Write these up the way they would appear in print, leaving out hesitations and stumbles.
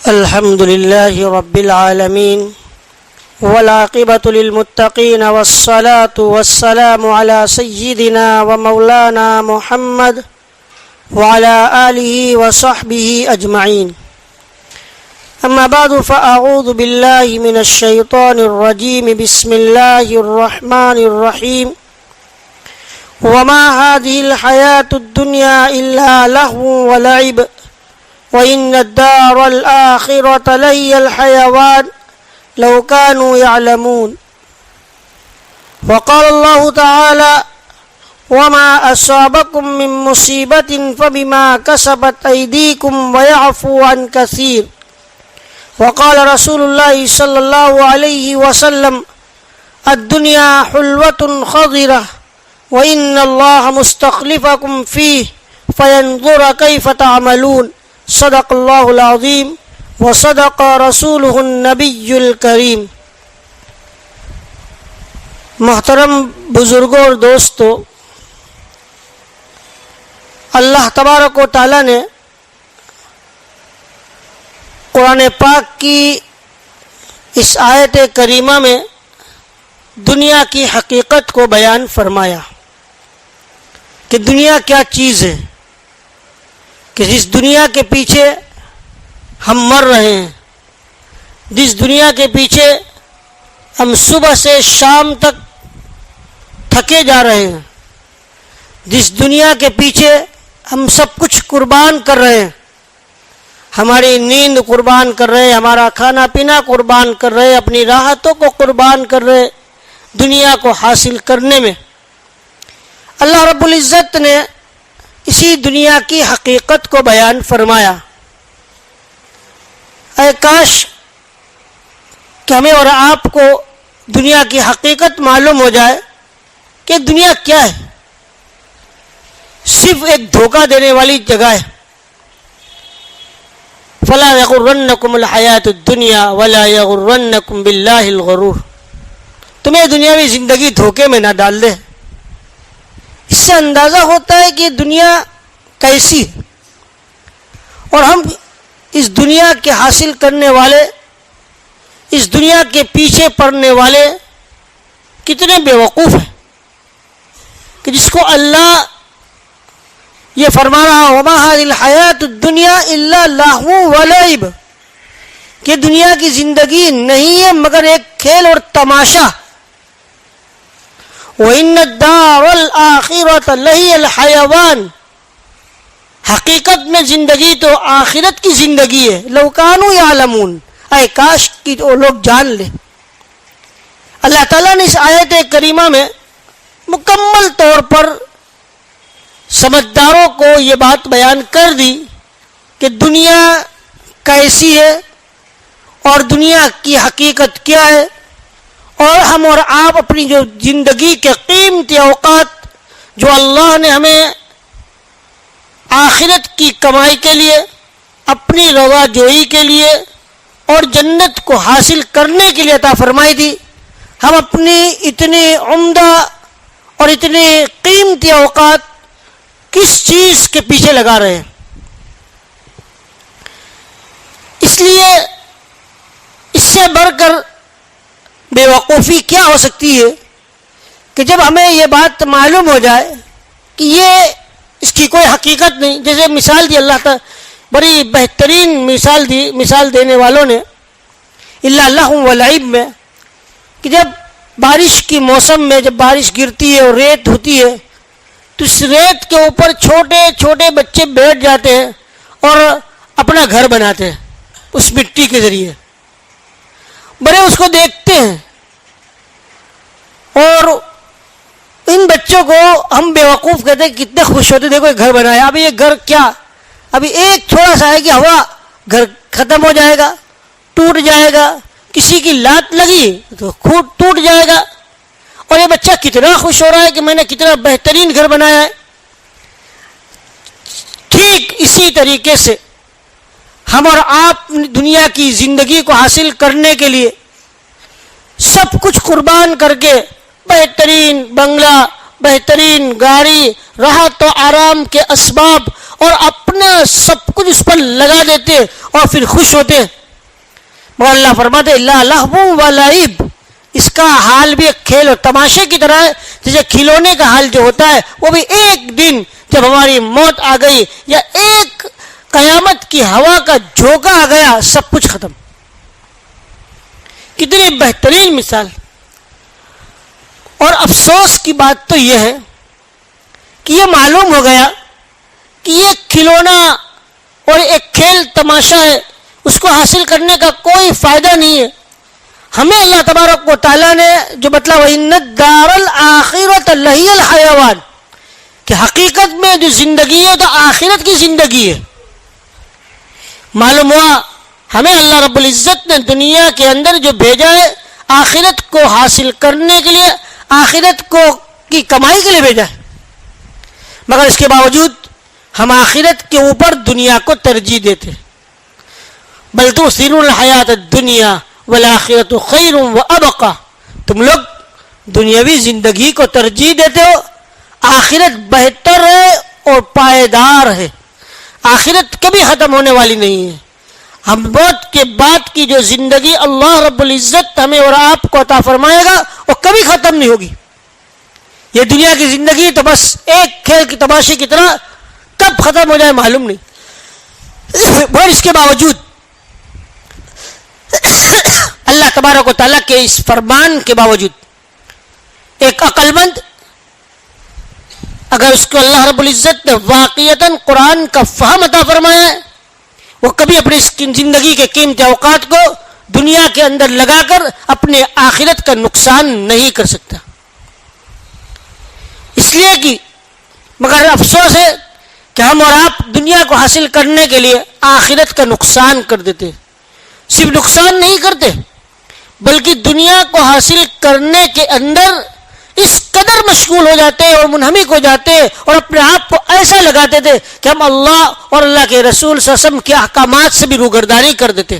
الحمد لله رب العالمين والعاقبة للمتقين والصلاة والسلام على سيدنا ومولانا محمد وعلى آله وصحبه أجمعين. أما بعد فأعوذ بالله من الشيطان الرجيم. بسم الله الرحمن الرحيم. وما هذه الحياة الدنيا إلا لهو ولعب وإن الدار الآخرة لهي الحيوان لو كانوا يعلمون. وقال الله تعالى: وما أصابكم من مصيبة فبما كسبت أيديكم ويعفو عن كثير. وقال رسول الله صلى الله عليه وسلم: الدنيا حلوة خضرة وإن الله مستخلفكم فيه فينظر كيف تعملون. صدق اللہ العظیم وصدق رسولہ النبی الکریم. محترم بزرگوں اور دوستو، اللہ تبارک و تعالی نے قرآن پاک کی اس آیت کریمہ میں دنیا کی حقیقت کو بیان فرمایا کہ دنیا کیا چیز ہے، کہ جس دنیا کے پیچھے ہم مر رہے ہیں، جس دنیا کے پیچھے ہم صبح سے شام تک تھکے جا رہے ہیں، جس دنیا کے پیچھے ہم سب کچھ قربان کر رہے ہیں، ہماری نیند قربان کر رہے ہیں، ہمارا کھانا پینا قربان کر رہے ہیں، اپنی راحتوں کو قربان کر رہے ہیں دنیا کو حاصل کرنے میں، اللہ رب العزت نے اسی دنیا کی حقیقت کو بیان فرمایا. اے کاش کہ ہمیں اور آپ کو دنیا کی حقیقت معلوم ہو جائے کہ دنیا کیا ہے. صرف ایک دھوکہ دینے والی جگہ ہے. فلا یغرنکم الحیات الدنیا ولا یغرنکم باللہ الغرور. تمہیں دنیاوی زندگی دھوکے میں نہ ڈال دے. اس سے اندازہ ہوتا ہے کہ دنیا کیسی ہے، اور ہم اس دنیا کے حاصل کرنے والے، اس دنیا کے پیچھے پڑنے والے کتنے بے وقوف ہیں کہ جس کو اللہ یہ فرما رہا: وما هذه الحیات الدنیا الا لہو ولعب، کہ دنیا کی زندگی نہیں ہے مگر ایک کھیل اور تماشا. وَإِنَّ الدَّارَ الْآخِرَةَ لَهِيَ الْحَيَوَانِ، حقیقت میں زندگی تو آخرت کی زندگی ہے. لَوْ كَانُوا يَعْلَمُونَ، اے کاش کہ وہ لوگ جان لے. اللہ تعالیٰ نے اس آیت کریمہ میں مکمل طور پر سمجھداروں کو یہ بات بیان کر دی کہ دنیا کیسی ہے اور دنیا کی حقیقت کیا ہے، اور ہم اور آپ اپنی جو زندگی کے قیمتی اوقات جو اللہ نے ہمیں آخرت کی کمائی کے لیے، اپنی رضا جوئی کے لیے اور جنت کو حاصل کرنے کے لیے عطا فرمائی تھی، ہم اپنی اتنی عمدہ اور اتنے قیمتی اوقات کس چیز کے پیچھے لگا رہے ہیں. اس لیے اس سے بڑھ کر بے وقوفی کیا ہو سکتی ہے کہ جب ہمیں یہ بات معلوم ہو جائے کہ یہ اس کی کوئی حقیقت نہیں. جیسے مثال دی اللہ تعالیٰ، بڑی بہترین مثال دینے والوں نے الا لہو ولعب میں، کہ جب بارش کی موسم میں جب بارش گرتی ہے اور ریت ہوتی ہے تو اس ریت کے اوپر چھوٹے چھوٹے بچے بیٹھ جاتے ہیں اور اپنا گھر بناتے ہیں اس مٹی کے ذریعے. بڑے اس کو دیکھتے ہیں اور ان بچوں کو ہم بے وقوف کہتے ہیں، کتنے خوش ہوتے، دیکھو یہ گھر بنایا. ابھی یہ گھر کیا، ابھی ایک تھوڑا سا ہے کہ ہوا گھر ختم ہو جائے گا، ٹوٹ جائے گا، کسی کی لات لگی تو ٹوٹ جائے گا. اور یہ بچہ کتنا خوش ہو رہا ہے کہ میں نے کتنا بہترین گھر بنایا ہے. ٹھیک اسی طریقے سے ہم اور آپ دنیا کی زندگی کو حاصل کرنے کے لیے سب کچھ قربان کر کے بہترین بنگلہ، بہترین گاڑی، راحت و آرام کے اسباب اور اپنا سب کچھ اس پر لگا دیتے اور پھر خوش ہوتے مگر اللہ فرماتے لا لہو و لعب، اس کا حال بھی ایک کھیل اور تماشے کی طرح ہے، جیسے کھلونے کا حال جو ہوتا ہے وہ بھی ایک دن جب ہماری موت آ گئی یا ایک قیامت کی ہوا کا جھونکا آ گیا سب کچھ ختم. کتنی بہترین مثال. اور افسوس کی بات تو یہ ہے کہ یہ معلوم ہو گیا کہ یہ کھلونا اور ایک کھیل تماشا ہے، اس کو حاصل کرنے کا کوئی فائدہ نہیں ہے. ہمیں اللہ تبارک و تعالیٰ نے جو بتلا وَإِنَّ الدَّارَ الْآخِرَةَ لَهِيَ الْحَيَوَانُ، کہ حقیقت میں جو زندگی ہے تو آخرت کی زندگی ہے. معلوم ہوا ہمیں اللہ رب العزت نے دنیا کے اندر جو بھیجا ہے آخرت کو حاصل کرنے کے لیے، آخرت کو کی کمائی کے لیے بھیجا ہے، مگر اس کے باوجود ہم آخرت کے اوپر دنیا کو ترجیح دیتے. بل تؤثرون الحیات الدنیا والآخرۃ خیر وابقی، تم لوگ دنیاوی زندگی کو ترجیح دیتے ہو، آخرت بہتر ہے اور پائیدار ہے. آخرت کبھی ختم ہونے والی نہیں ہے. ہم موت کے بعد کی جو زندگی اللہ رب العزت ہمیں اور آپ کو عطا فرمائے گا وہ کبھی ختم نہیں ہوگی. یہ دنیا کی زندگی تو بس ایک کھیل کی تماشے کی طرح کب ختم ہو جائے معلوم نہیں. اور اس کے باوجود اللہ تبارک و تعالیٰ کے اس فرمان کے باوجود ایک عقل مند اگر اس کو اللہ رب العزت نے واقعتاً قرآن کا فہم عطا فرمایا ہے، وہ کبھی اپنی زندگی کے قیمتی اوقات کو دنیا کے اندر لگا کر اپنے آخرت کا نقصان نہیں کر سکتا. اس لیے کہ مگر افسوس ہے کہ ہم اور آپ دنیا کو حاصل کرنے کے لیے آخرت کا نقصان کر دیتے. صرف نقصان نہیں کرتے بلکہ دنیا کو حاصل کرنے کے اندر اس قدر مشغول ہو جاتے اور منہمک ہو جاتے اور اپنے آپ کو ایسا لگاتے تھے کہ ہم اللہ اور اللہ کے رسول صلی اللہ علیہ وسلم کے احکامات سے بھی روگردانی کر دیتے،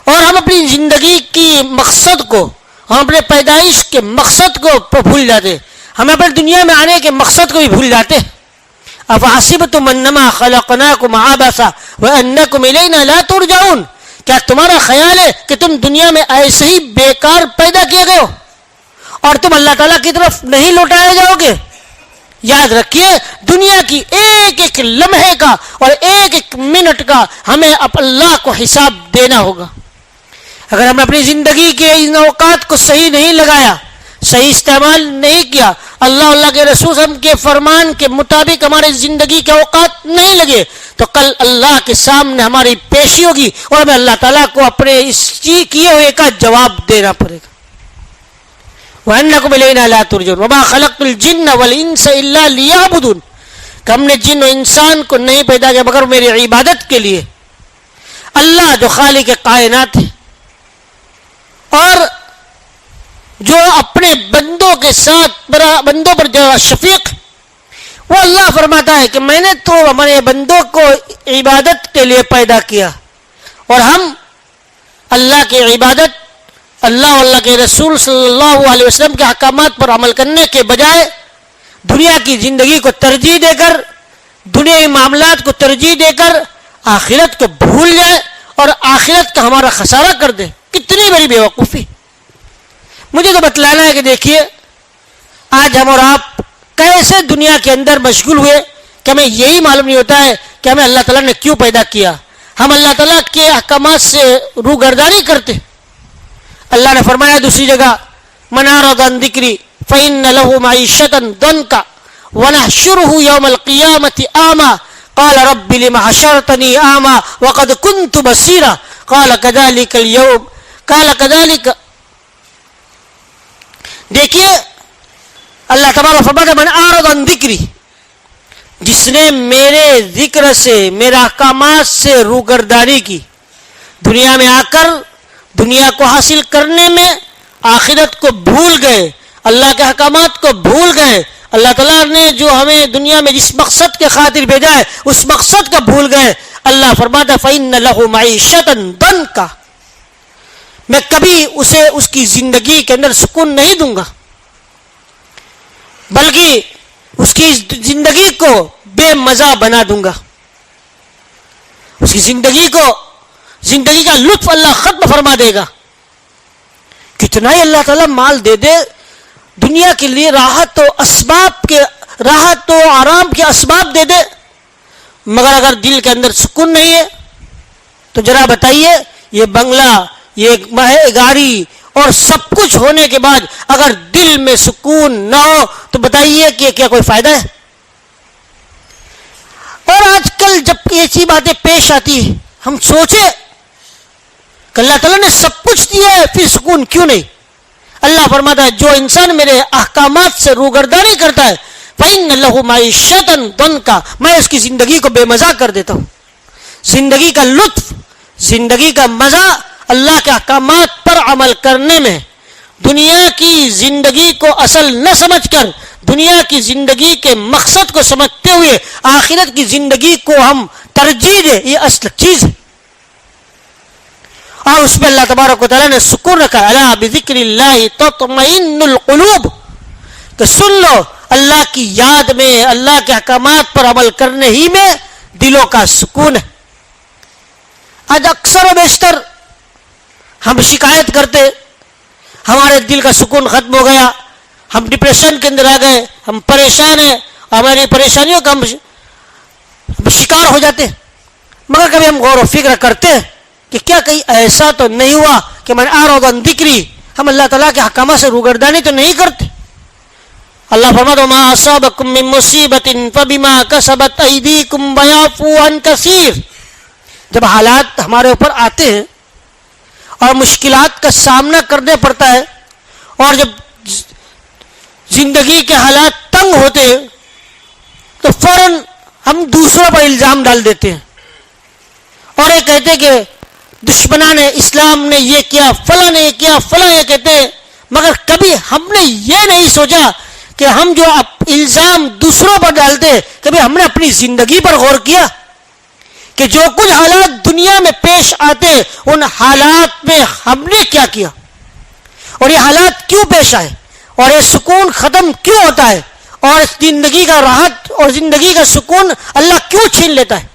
اور ہم اپنی زندگی کی مقصد کو، ہم اپنے پیدائش کے مقصد کو بھول جاتے، ہم اپنے دنیا میں آنے کے مقصد کو بھی بھول جاتے. افحسبتم انما خلقناکم عبثا وانکم الینا لا ترجعون، کیا تمہارا خیال ہے کہ تم دنیا میں ایسے ہی بیکار پیدا کیے گئے ہو اور تم اللہ تعالیٰ کی طرف نہیں لوٹائے جاؤ گے؟ یاد رکھیے دنیا کی ایک ایک لمحے کا اور ایک ایک منٹ کا ہمیں اب اللہ کو حساب دینا ہوگا. اگر ہم نے اپنی زندگی کے ان اوقات کو صحیح نہیں لگایا، صحیح استعمال نہیں کیا، اللہ کے رسول ہم کے فرمان کے مطابق ہمارے زندگی کے اوقات نہیں لگے، تو کل اللہ کے سامنے ہماری پیشی ہوگی اور ہمیں اللہ تعالیٰ کو اپنے اس چیز کیے ہوئے کا جواب دینا پڑے گا. وَأَنَّكُمْ إِلَيْنَا لَا تُرْجَعُونَ وَمَا خَلَقْتُ الْجِنَّ وَالْإِنسَ إِلَّا لِيَعْبُدُونَ، کہ ہم نے جن و انسان کو نہیں پیدا کیا مگر میری عبادت کے لیے. اللہ جو خالق کائنات ہے اور جو اپنے بندوں کے ساتھ بندوں پر جو شفیق، وہ اللہ فرماتا ہے کہ میں نے تو ہمارے بندوں کو عبادت کے لیے پیدا کیا، اور ہم اللہ کی عبادت، اللہ اور اللہ کے رسول صلی اللہ علیہ وسلم کے احکامات پر عمل کرنے کے بجائے دنیا کی زندگی کو ترجیح دے کر، دنیاوی معاملات کو ترجیح دے کر آخرت کو بھول جائے اور آخرت کا ہمارا خسارہ کر دے. کتنی بڑی بیوقوفی. مجھے تو بتلانا ہے کہ دیکھیے آج ہم اور آپ کیسے دنیا کے اندر مشغول ہوئے کہ ہمیں یہی معلوم نہیں ہوتا ہے کہ ہمیں اللہ تعالیٰ نے کیوں پیدا کیا. ہم اللہ تعالیٰ کے احکامات سے روگردانی کرتے. اللہ نے فرمایا دوسری جگہ من اعرض عن ذکری فإن له معیشة ضنکا ونحشره يوم القیامة اعمى قال رب لم حشرتنی اعمى وقد كنت بصیرا قال كذلك اليوم قال كذلك. دیکھیے اللہ تبارک فرماتا من اعرض عن ذکری، جس نے میرے ذکر سے، میرے احکامات سے روگردانی کی، دنیا میں آ کر دنیا کو حاصل کرنے میں آخرت کو بھول گئے، اللہ کے احکامات کو بھول گئے، اللہ تعالیٰ نے جو ہمیں دنیا میں جس مقصد کے خاطر بھیجا ہے اس مقصد کا بھول گئے. اللہ فرماتا فإن له معیشة ضنکا، میں کبھی اسے اس کی زندگی کے اندر سکون نہیں دوں گا، بلکہ اس کی زندگی کو بے مزہ بنا دوں گا، اس کی زندگی کو زندگی کا لطف اللہ ختم فرما دے گا. کتنا ہی اللہ تعالیٰ مال دے دے, دنیا کے لیے راحت و آرام کے اسباب دے دے, مگر اگر دل کے اندر سکون نہیں ہے تو ذرا بتائیے, یہ بنگلہ, یہ گاڑی اور سب کچھ ہونے کے بعد اگر دل میں سکون نہ ہو تو بتائیے کہ کیا کوئی فائدہ ہے؟ اور آج کل جب ایسی باتیں پیش آتی ہیں ہم سوچے کہ اللہ تعالیٰ نے سب کچھ دیا ہے پھر سکون کیوں نہیں؟ اللہ فرماتا ہے جو انسان میرے احکامات سے روگردانی کرتا ہے فَإِنَّ لَهُ مَعِيشَةً ضَنْكَ, میں اس کی زندگی کو بے مزہ کر دیتا ہوں. زندگی کا لطف, زندگی کا مزہ اللہ کے احکامات پر عمل کرنے میں. دنیا کی زندگی کو اصل نہ سمجھ کر دنیا کی زندگی کے مقصد کو سمجھتے ہوئے آخرت کی زندگی کو ہم ترجیح دیں, یہ اصل چیز ہے. اور اس میں اللہ تبارک و تعالیٰ نے سکون رکھا, الا بذکر اللہ تطمئن القلوب, کہ سن لو اللہ کی یاد میں, اللہ کے احکامات پر عمل کرنے ہی میں دلوں کا سکون ہے. آج اکثر و بیشتر ہم شکایت کرتے ہمارے دل کا سکون ختم ہو گیا, ہم ڈپریشن کے اندر آ گئے, ہم پریشان ہیں, ہماری پریشانیوں کا ہم شکار ہو جاتے. مگر کبھی ہم غور و فکر کرتے کہ کیا کہیں ایسا تو نہیں ہوا کہ میں اعرض عن ذکری, ہم اللہ تعالیٰ کے احکامات سے روگردانی تو نہیں کرتے؟ اللہ فرماتا ہے ما اصابکم من مصیبت فبما کسبت ایدیکم ویعفو عن کثیر. جب حالات ہمارے اوپر آتے ہیں اور مشکلات کا سامنا کرنے پڑتا ہے اور جب زندگی کے حالات تنگ ہوتے ہیں تو فوراً ہم دوسروں پر الزام ڈال دیتے ہیں اور یہ کہتے کہ دشمنان اسلام نے یہ کیا, فلاں نے یہ کیا, فلاں یہ کہتے ہیں. مگر کبھی ہم نے یہ نہیں سوچا کہ ہم جو الزام دوسروں پر ڈالتے ہیں, کبھی ہم نے اپنی زندگی پر غور کیا کہ جو کچھ حالات دنیا میں پیش آتے ان حالات میں ہم نے کیا کیا, اور یہ حالات کیوں پیش آئے, اور یہ سکون ختم کیوں ہوتا ہے, اور زندگی کا راحت اور زندگی کا سکون اللہ کیوں چھین لیتا ہے.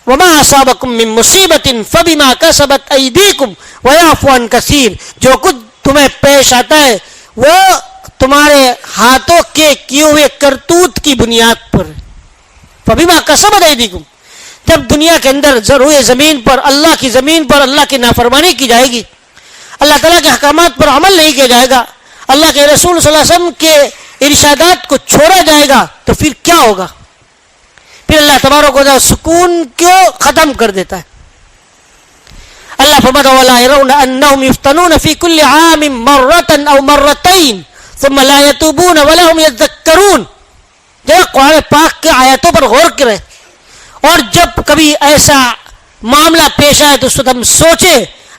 وما اصابکم من مصیبت فبما کسبت ایدیکم ویعفو عن کثیر, جو کچھ تمہیں پیش آتا ہے وہ تمہارے ہاتھوں کے کیے ہوئے کرتوت کی بنیاد پر. فبما کسبت ایدیکم, جب دنیا کے اندر روئے زمین پر اللہ کی زمین پر اللہ کی نافرمانی کی جائے گی, اللہ تعالیٰ کے احکامات پر عمل نہیں کیا جائے گا, اللہ کے رسول صلی اللہ علیہ وسلم کے ارشادات کو چھوڑا جائے گا, تو پھر کیا ہوگا؟ پھر اللہ تبارک و تعالیٰ سکون کیوں ختم کر دیتا ہے. اللہ فرماتا ہے وَلَا يَرَوْنَ أَنَّهُمْ يُفْتَنُونَ فِي كُلِّ عَامٍ مَرَّةً أَوْ مَرَّتَيْنِ ثُمَّ لَا يَتُوبُونَ وَلَا هُمْ يَذَّكَّرُونَ. جب قرآن پاک کے آیاتوں پر غور کریں اور جب کبھی ایسا معاملہ پیش آئے تو اس وقت ہم سوچے,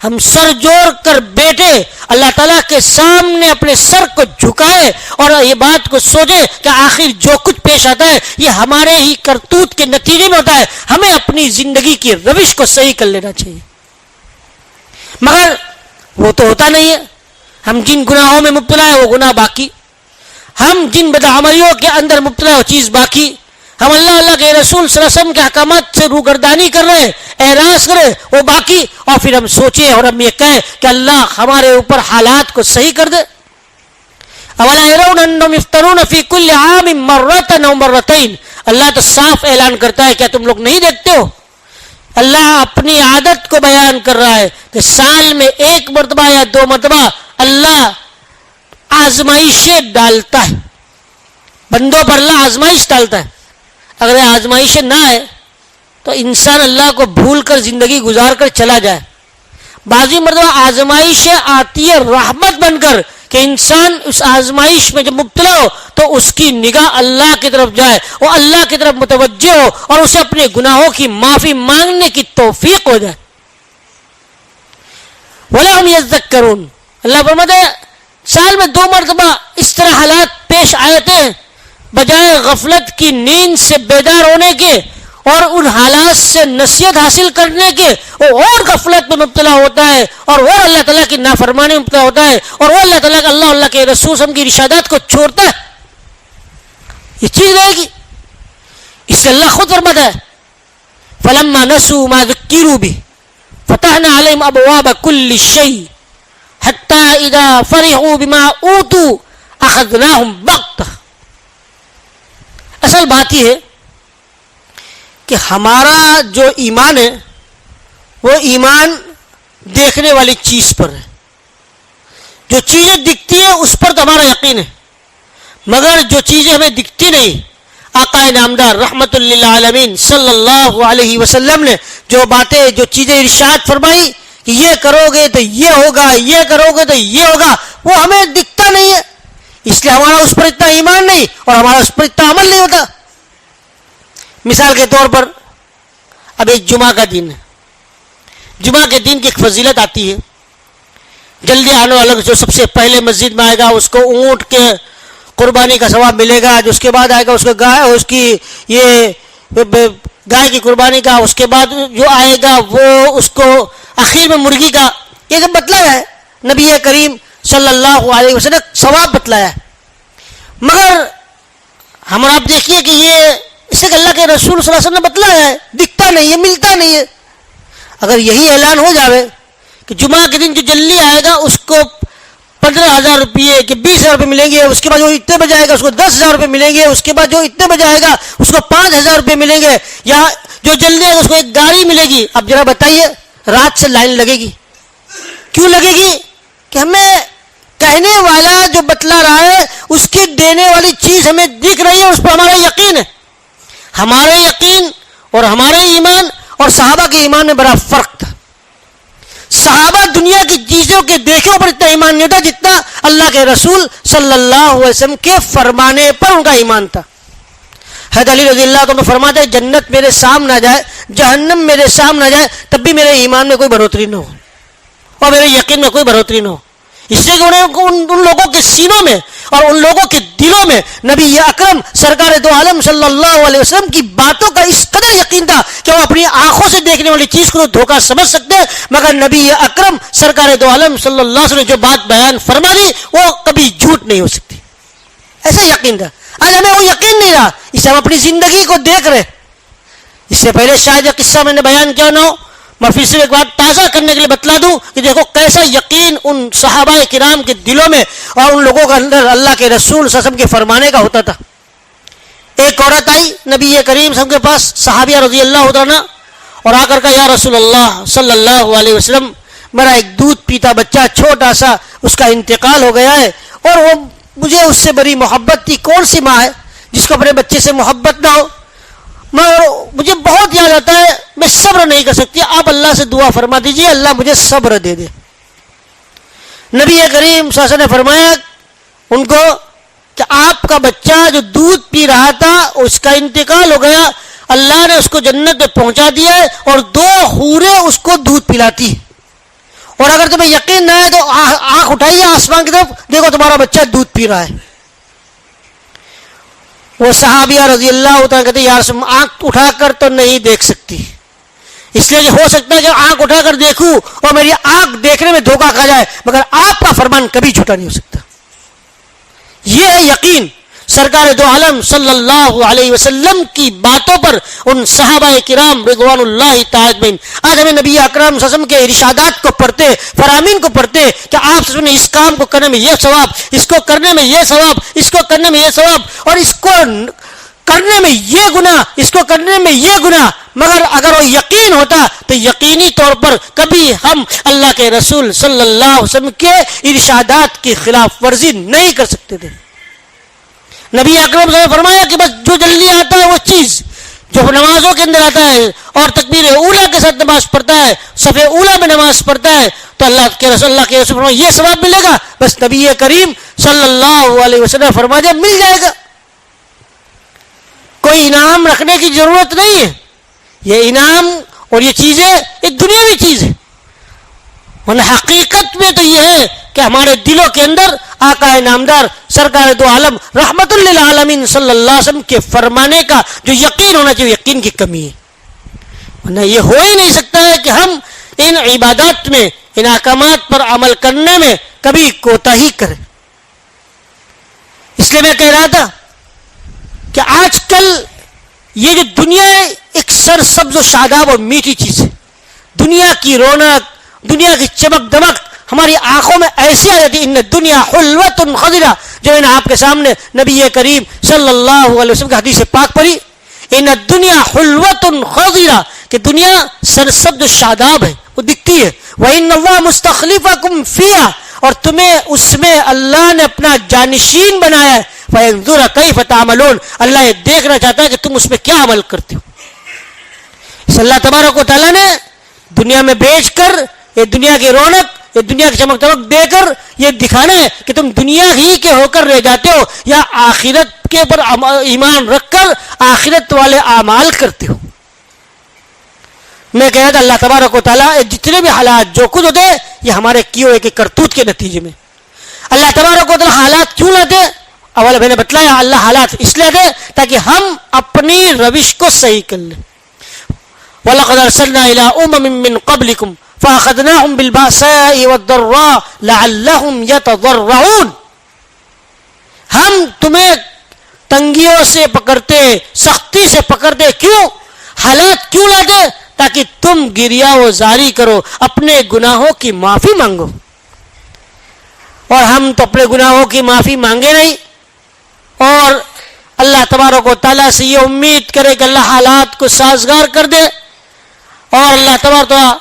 ہم سر جوڑ کر بیٹھے, اللہ تعالیٰ کے سامنے اپنے سر کو جھکائے اور یہ بات کو سوچے کہ آخر جو کچھ پیش آتا ہے یہ ہمارے ہی کرتوت کے نتیجے میں ہوتا ہے, ہمیں اپنی زندگی کی روش کو صحیح کر لینا چاہیے. مگر وہ تو ہوتا نہیں ہے. ہم جن گناہوں میں مبتلا ہے وہ گناہ باقی, ہم جن بدعملیوں کے اندر مبتلا ہے وہ چیز باقی, ہم اللہ کے رسول صلی اللہ علیہ وسلم کے احکامات سے روگردانی کر رہے ہیں, اعراض کر رہے ہیں, وہ باقی. اور پھر ہم سوچیں اور ہم یہ کہیں کہ اللہ ہمارے اوپر حالات کو صحیح کر دے. اولا يرون انهم يفتنون في كل عام مرة او مرتين, اللہ تو صاف اعلان کرتا ہے, کیا تم لوگ نہیں دیکھتے ہو؟ اللہ اپنی عادت کو بیان کر رہا ہے کہ سال میں ایک مرتبہ یا دو مرتبہ اللہ آزمائشیں ڈالتا ہے, بندوں پر اللہ آزمائش ڈالتا ہے. اگر آزمائشیں نہ آئے تو انسان اللہ کو بھول کر زندگی گزار کر چلا جائے. بعضی مرتبہ آزمائشیں آتی ہے رحمت بن کر کہ انسان اس آزمائش میں جب مبتلا ہو تو اس کی نگاہ اللہ کی طرف جائے, وہ اللہ کی طرف متوجہ ہو اور اسے اپنے گناہوں کی معافی مانگنے کی توفیق ہو جائے. وَلَا هُمْ يَذَّكَّرُونَ, اللہ فرماتا ہے سال میں دو مرتبہ اس طرح حالات پیش آئے تھے, بجائے غفلت کی نیند سے بیدار ہونے کے اور ان حالات سے نصیحت حاصل کرنے کے, وہ اور غفلت میں مبتلا ہوتا ہے اور وہ اللہ تعالیٰ کی نافرمانی میں مبتلا ہوتا ہے اور وہ اللہ تعالیٰ اللہ کے رسول صلی اللہ علیہ وسلم کی ارشادات کو چھوڑتا ہے. یہ چیز رہے گی. اس سے اللہ خود فرماتا ہے فَلَمَّا نَسُوا مَا ذُكِّرُوا بِهِ, فتحنا علیہم ابواب کل شیء حتی اذا فرحوا بما اوتوا اخذناہم بغتہ. اصل بات یہ ہے کہ ہمارا جو ایمان ہے وہ ایمان دیکھنے والی چیز پر ہے. جو چیزیں دکھتی ہیں اس پر تو ہمارا یقین ہے، مگر جو چیزیں ہمیں دکھتی نہیں، آقا نامدار رحمت للعالمین صلی اللہ علیہ وسلم نے جو باتیں جو چیزیں ارشاد فرمائی کہ یہ کرو گے تو یہ ہوگا، یہ کرو گے تو یہ ہوگا، وہ ہمیں دکھتا نہیں ہے، اس لیے ہمارا اس پر اتنا ایمان نہیں اور ہمارا اس پر اتنا عمل نہیں ہوتا. مثال کے طور پر اب ایک جمعہ کا دن ہے، جمعہ کے دن کی ایک فضیلت آتی ہے. جلدی آنے والا جو سب سے پہلے مسجد میں آئے گا اس کو اونٹ کے قربانی کا ثواب ملے گا، جو اس کے بعد آئے گا اس کو گائے، اس کی یہ گائے کی قربانی کا، اس کے بعد جو آئے گا وہ اس کو آخر میں مرغی کا. یہ جب بتلایا ہے نبی کریم صلی اللہ علیہ وسلم ثواب بتلایا ہے، مگر ہم آپ دیکھیے کہ یہ اسے اللہ کے رسول صلی اللہ علیہ وسلم نے بتلایا ہے، دکھتا نہیں ہے، ملتا نہیں ہے. اگر یہی اعلان ہو جاوے کہ جمعہ کے دن جو جلدی آئے گا اس کو 15,000 روپئے کہ 20,000 روپئے ملیں گے، اس کے بعد جو اتنے بجے آئے گا اس کو 10,000 روپئے ملیں گے، اس کے بعد جو اتنے بجے آئے گا اس کو 5,000 روپئے ملیں گے، یا جو جلدی آئے گا اس کو ایک گاڑی ملے گی. اب ذرا بتائیے رات سے لائن لگے گی، کیوں لگے گی؟ کہ ہمیں کہنے والا جو بتلا رہا ہے اس کی دینے والی چیز ہمیں دکھ رہی ہے، اس پر ہمارا یقین ہے. ہمارے یقین اور ہمارے ایمان اور صحابہ کے ایمان میں بڑا فرق تھا. صحابہ دنیا کی چیزوں کے دیکھے پر اتنا ایمان نہیں ہوتا جتنا اللہ کے رسول صلی اللہ علیہ وسلم کے فرمانے پر ان کا ایمان تھا. حضرت علی رضی اللہ عنہ فرماتے ہیں جنت میرے سامنے نہ جائے، جہنم میرے سامنے نہ جائے، تب بھی میرے ایمان میں کوئی بڑھوتری نہ ہو اور میرے یقین میں کوئی بڑھوتری نہ ہو. اس لیے کہ ان لوگوں کے سینوں میں اور ان لوگوں کے دلوں میں نبی اکرم سرکار دو عالم صلی اللہ علیہ وسلم کی باتوں کا اس قدر یقین تھا کہ وہ اپنی آنکھوں سے دیکھنے والی چیز کو تو دھوکہ سمجھ سکتے ہیں، مگر نبی اکرم سرکار دو عالم صلی اللہ علیہ وسلم نے جو بات بیان فرما دی وہ کبھی جھوٹ نہیں ہو سکتی. ایسا یقین تھا. آج ہمیں وہ یقین نہیں رہا، اس سے ہم اپنی زندگی کو دیکھ رہے. اس سے پہلے شاید یہ قصہ میں نے بیان کیا نہ ہو، میں پھر سے ایک بات تازہ کرنے کے لیے بتلا دوں کہ دیکھو کیسا یقین ان صحابہ کرام کے دلوں میں اور ان لوگوں کے اندر اللہ کے رسول صلی اللہ علیہ وسلم کے فرمانے کا ہوتا تھا. ایک عورت آئی نبی کریم صلی اللہ علیہ وسلم کے پاس، صحابیہ رضی اللہ عنہ، اور آ کر کہا یا رسول اللہ صلی اللہ علیہ وسلم میرا ایک دودھ پیتا بچہ چھوٹا سا اس کا انتقال ہو گیا ہے اور وہ مجھے اس سے بڑی محبت تھی. کون سی ماں ہے جس کو اپنے بچے سے محبت نہ ہو؟ مجھے بہت یاد آتا ہے، میں صبر نہیں کر سکتی، آپ اللہ سے دعا فرما دیجئے اللہ مجھے صبر دے دے. نبی کریم صلی اللہ علیہ وسلم نے فرمایا ان کو کہ آپ کا بچہ جو دودھ پی رہا تھا اس کا انتقال ہو گیا، اللہ نے اس کو جنت میں پہنچا دیا ہے اور 2 حوریں اس کو دودھ پلاتی. اور اگر تمہیں یقین نہ ہے تو آنکھ اٹھائیے آسمان کی طرف، دیکھو تمہارا بچہ دودھ پی رہا ہے. وہ صحابیہ رضی اللہ تعالیٰ کہتے ہیں یا رسول اللہ آنکھ اٹھا کر تو نہیں دیکھ سکتی، اس لیے کہ ہو سکتا ہے کہ آنکھ اٹھا کر دیکھوں اور میری آنکھ دیکھنے میں دھوکہ کھا جائے، مگر آپ کا فرمان کبھی جھوٹا نہیں ہو سکتا. یہ ہے یقین سرکار دو عالم صلی اللہ علیہ وسلم کی باتوں پر ان صحابہ کرام رضوان اللہ تعالی اجمعین. آج ہمیں نبی اکرم صلی اللہ علیہ وسلم کے ارشادات کو پڑھتے، فرامین کو پڑھتے کہ آپ نے اس کام کو کرنے میں یہ ثواب، اس کو کرنے میں یہ ثواب، اس کو کرنے میں یہ ثواب، اور اس کو کرنے میں یہ گناہ، اس کو کرنے میں یہ گناہ. مگر اگر وہ یقین ہوتا تو یقینی طور پر کبھی ہم اللہ کے رسول صلی اللہ علیہ وسلم کے ارشادات کی خلاف ورزی نہیں کر سکتے تھے. نبی اکرم نے فرمایا کہ بس جو جلدی آتا ہے وہ چیز جو نمازوں کے اندر آتا ہے اور تکبیر اولیٰ کے ساتھ نماز پڑھتا ہے، صف اولیٰ میں نماز پڑھتا ہے، تو اللہ کے رسول فرمایا یہ ثواب ملے گا. بس نبی کریم صلی اللہ علیہ وسلم فرما دیا مل جائے گا، کوئی انعام رکھنے کی ضرورت نہیں ہے. یہ انعام اور یہ چیزیں ایک دنیاوی چیز ہے، ورنہ حقیقت میں تو یہ ہے کہ ہمارے دلوں کے اندر آقا نامدار سرکار دو عالم رحمت للعالمین صلی اللہ علیہ وسلم کے فرمانے کا جو یقین ہونا چاہیے، یقین کی کمی ہے. ورنہ یہ ہو ہی نہیں سکتا ہے کہ ہم ان عبادات میں، ان احکامات پر عمل کرنے میں کبھی کوتاہی کریں. اس لیے میں کہہ رہا تھا کہ آج کل یہ جو دنیا ہے ایک سرسبز و شاداب اور میٹھی چیز ہے. دنیا کی رونق، دنیا کی چمک دمک ہماری آنکھوں میں ایسی آ جاتی ان دنیا حلوۃ خضرہ، جو میں نے آپ کے سامنے نبی کریم صلی اللہ علیہ وسلم کی حدیث پاک پڑھی، ان دنیا حلوۃ خضرہ کہ دنیا سرسبز و شاداب ہے، وہ دکھتی ہے، وَإِنَّ اللَّهَ مُسْتَخْلِفَكُمْ فِيهَا، اور تمہیں اس میں اللہ نے اپنا جانشین بنایا ہے، فَيَنظُرَ كَيْفَ تَعْمَلُونَ، اللہ یہ دیکھنا چاہتا ہے کہ تم اس میں کیا عمل کرتے ہو۔ اس اللہ تبارک و تعالیٰ نے دنیا میں بیچ کر یہ دنیا کی رونق، یہ دنیا کی چمک دمک دے کر یہ دکھانا ہے کہ تم دنیا ہی کے ہو کر رہ جاتے ہو یا آخرت کے اوپر ایمان رکھ کر آخرت والے اعمال کرتے ہو۔ میں کہہ رہا تھا اللہ تبارک و تعالیٰ جتنے بھی حالات جو کچھ ہوتے ہیں یہ ہمارے کیے ہوئے کے کرتوت کے نتیجے میں۔ اللہ تبارک و تعالیٰ حالات کیوں لاتے؟ اول میں نے بتلایا اللہ حالات اس لیے دے تاکہ ہم اپنی روش کو صحیح کر لیں۔ وَلَقَدْ أَرْسَلْنَا إِلَىٰ أُمَمٍ مِّن قَبْلِكُمْ فَأَخَذْنَاهُمْ بِالْبَأْسَاءِ وَالضَّرَّاءِ لَعَلَّهُمْ يَتَضَرَّعُونَ، ہم تمہیں تنگیوں سے پکڑتے، سختی سے پکڑتے، کیوں؟ حالات کیوں لاتے؟ تاکہ تم گریہ و زاری کرو، اپنے گناہوں کی معافی مانگو۔ اور ہم تو اپنے گناہوں کی معافی مانگے نہیں، اور اللہ تبارک و تعالیٰ سے یہ امید کرے کہ اللہ حالات کو سازگار کر دے اور اللہ تبارک و تعالیٰ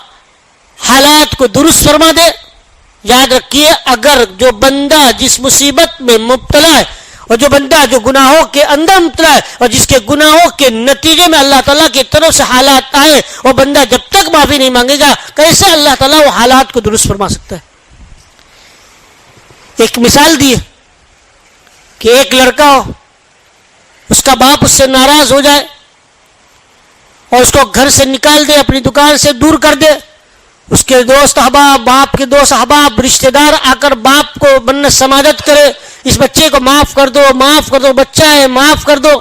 حالات کو درست فرما دے۔ یاد رکھیے اگر جو بندہ جس مصیبت میں مبتلا ہے اور جو بندہ جو گناہوں کے اندر مبتلا ہے اور جس کے گناہوں کے نتیجے میں اللہ تعالیٰ کی طرف سے حالات آئے، وہ بندہ جب تک معافی نہیں مانگے گا کیسے اللہ تعالیٰ وہ حالات کو درست فرما سکتا ہے؟ ایک مثال دی کہ ایک لڑکا ہو، اس کا باپ اس سے ناراض ہو جائے اور اس کو گھر سے نکال دے، اپنی دکان سے دور کر دے، اس کے دوست احباب، باپ کے دوست احباب، رشتہ دار آ کر باپ کو منت سماجت کرے، اس بچے کو معاف کر دو، معاف کر دو، بچہ ہے معاف کر دو۔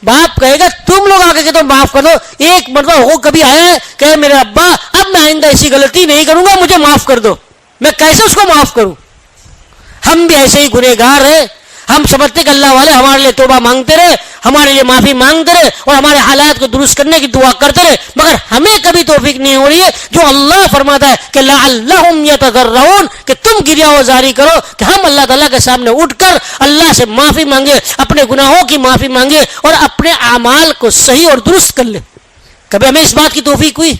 باپ کہے گا تم لوگ آ کے تو معاف کر دو، ایک مرتبہ وہ کبھی آیا ہے کہ میرے ابا اب میں آئندہ ایسی غلطی نہیں کروں گا، مجھے معاف کر دو، میں کیسے اس کو معاف کروں؟ ہم بھی ایسے ہی گنہگار ہیں، ہم سمجھتے کہ اللہ والے ہمارے لیے توبہ مانگتے رہے، ہمارے لیے معافی مانگتے رہے اور ہمارے حالات کو درست کرنے کی دعا کرتے رہے، مگر ہمیں کبھی توفیق نہیں ہو رہی ہے جو اللہ فرماتا ہے کہ لعلہم یتضرعون، کہ تم گریہ و زاری کرو، کہ ہم اللہ تعالیٰ کے سامنے اٹھ کر اللہ سے معافی مانگے، اپنے گناہوں کی معافی مانگے اور اپنے اعمال کو صحیح اور درست کر لیں۔ کبھی ہمیں اس بات کی توفیق ہوئی؟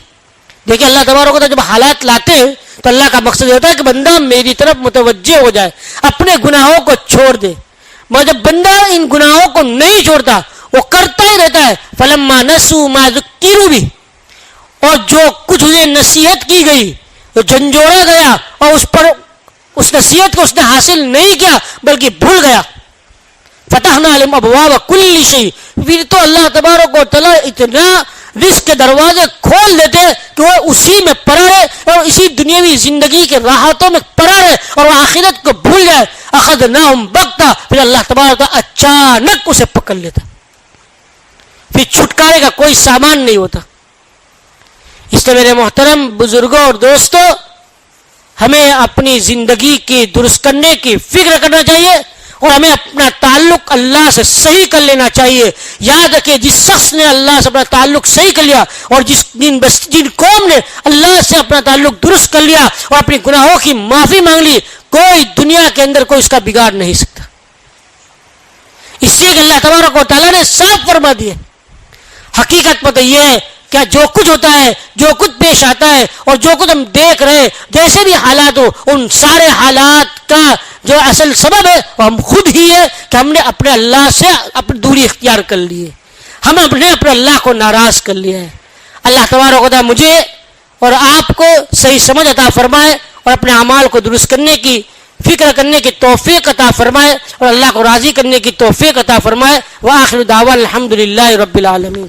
دیکھیں اللہ تبارک و تعالیٰ جب حالات لاتے ہیں تو اللہ کا مقصد ہوتا ہے کہ بندہ میری طرف متوجہ ہو جائے، اپنے گناہوں کو چھوڑ دے، مگر جب بندہ ان گناہوں کو نہیں چھوڑتا وہ کرتا ہی رہتا ہے، فلما نسوا ما ذکروا بہ، اور جو کچھ انہیں نصیحت کی گئی تو جھنجھوڑا گیا اور اس پر اس نصیحت کو اس نے حاصل نہیں کیا بلکہ بھول گیا، فتحنا علیہم ابواب کل شیء، پھر تو اللہ تبارک و تعالیٰ اتنا رزق کے دروازے کھول دیتے کہ وہ اسی میں پڑا رہے اور اسی دنیاوی زندگی کے راحتوں میں پڑا رہے اور وہ آخرت کو بھول جائے۔ اخذناہم بغتہ، پھر اللہ تبارک اچانک اسے پکڑ لیتا، پھر چھٹکارے کا کوئی سامان نہیں ہوتا۔ اس لیے میرے محترم بزرگوں اور دوستوں، ہمیں اپنی زندگی کی درست کرنے کی فکر کرنا چاہیے اور ہمیں اپنا تعلق اللہ سے صحیح کر لینا چاہیے۔ یاد رکھیں جس شخص نے اللہ سے اپنا تعلق صحیح کر لیا اور جن قوم نے اللہ سے اپنا تعلق درست کر لیا اور اپنی گناہوں کی معافی مانگ لی، کوئی دنیا کے اندر کوئی اس کا بگاڑ نہیں سکتا۔ اس لیے کہ اللہ تبارک و تعالیٰ نے صاف فرما دیا، حقیقت میں تو یہ ہے کیا جو کچھ ہوتا ہے، جو کچھ پیش آتا ہے اور جو کچھ ہم دیکھ رہے ہیں، جیسے بھی حالات ہو، ان سارے حالات کا جو اصل سبب ہے وہ ہم خود ہی ہے کہ ہم نے اپنے اللہ سے اپنی دوری اختیار کر لی ہے، ہم اپنے اللہ کو ناراض کر لیا ہے۔ اللہ تبارک و تعالیٰ مجھے اور آپ کو صحیح سمجھ عطا فرمائے اور اپنے اعمال کو درست کرنے کی فکر کرنے کی توفیق عطا فرمائے اور اللہ کو راضی کرنے کی توفیق عطا فرمائے۔ وآخر دعوانا الحمدللہ رب العالمین۔